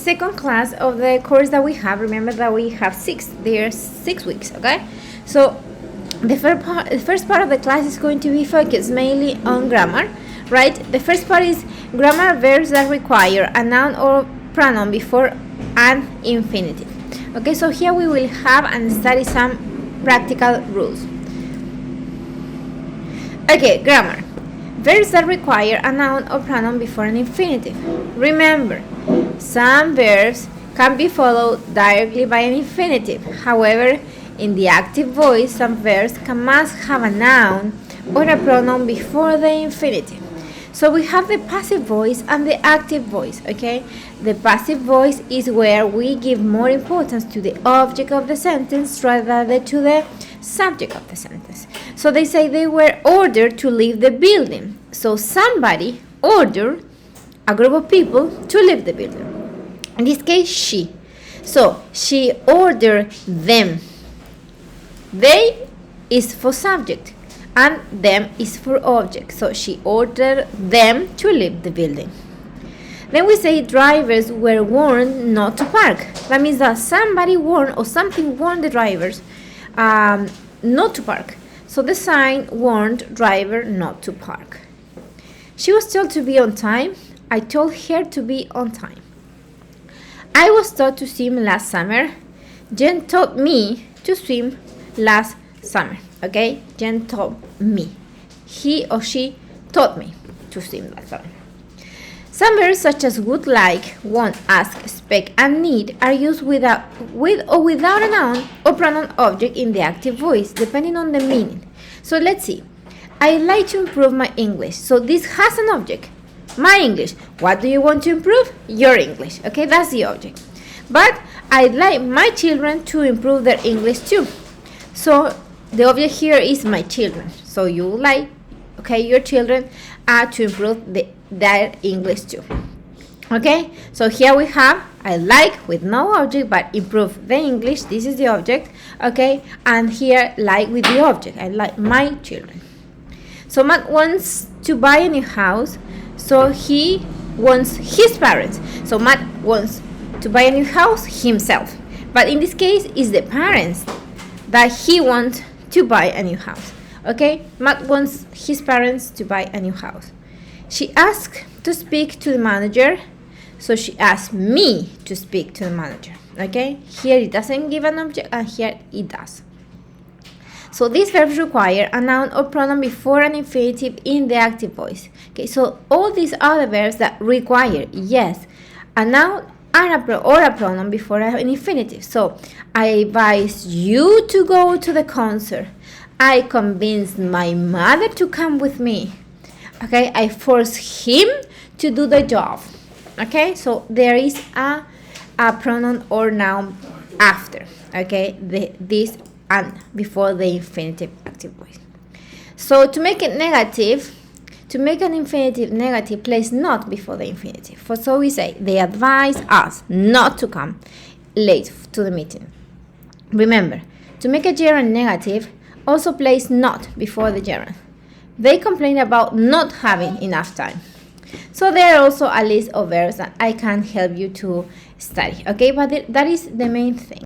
second class of the course that we have. Remember that we have there's 6 weeks, okay? So the first part of the class is going to be focused mainly on grammar, right? The first part is grammar verbs that require a noun or pronoun before an infinitive. Okay, so here we will have and study some practical rules. Okay, grammar. Verbs that require a noun or pronoun before an infinitive. Remember, some verbs can be followed directly by an infinitive. However, in the active voice, some verbs must have a noun or a pronoun before the infinitive. So we have the passive voice and the active voice, okay? The passive voice is where we give more importance to the object of the sentence rather than to the subject of the sentence. So they say they were ordered to leave the building. So somebody ordered a group of people to leave the building. In this case, she. So she ordered them. They is for subject and them is for object. So she ordered them to leave the building. Then we say drivers were warned not to park. That means that somebody warned or something warned the drivers not to park. So the sign warned driver not to park. She was told to be on time. I told her to be on time. I was taught to swim last summer. Jen taught me to swim last summer. Okay, Jen taught me. He or she taught me to swim last summer. Some verbs such as would like, want, ask, expect, and need are used with or without a noun or pronoun object in the active voice, depending on the meaning. So let's see. I'd like to improve my English. So this has an object. My English. What do you want to improve? Your English. Okay, that's the object. But I'd like my children to improve their English too. So the object here is my children. So you like, okay, your children to improve their English too. Okay, so here we have I like with no object but improve the English. This is the object. Okay, and here like with the object. I like my children. So Matt wants to buy a new house. So he wants his parents. So Matt wants to buy a new house himself. But in this case, it's the parents that he wants to buy a new house. Okay, Matt wants his parents to buy a new house. She asked to speak to the manager. So she asked me to speak to the manager. Okay, here it doesn't give an object and here it does. So these verbs require a noun or pronoun before an infinitive in the active voice. Okay, so all these are the verbs that require, yes, a noun or a pronoun before an infinitive. So I advise you to go to the concert. I convinced my mother to come with me. Okay, I forced him to do the job. Okay, so there is a pronoun or noun after. Okay, this and before the infinitive active voice. So to make it negative, to make an infinitive negative, place not before the infinitive. So we say they advise us not to come late to the meeting. Remember, to make a gerund negative, also place not before the gerund. They complain about not having enough time. So there are also a list of verbs that I can help you to study. Okay, but that is the main thing.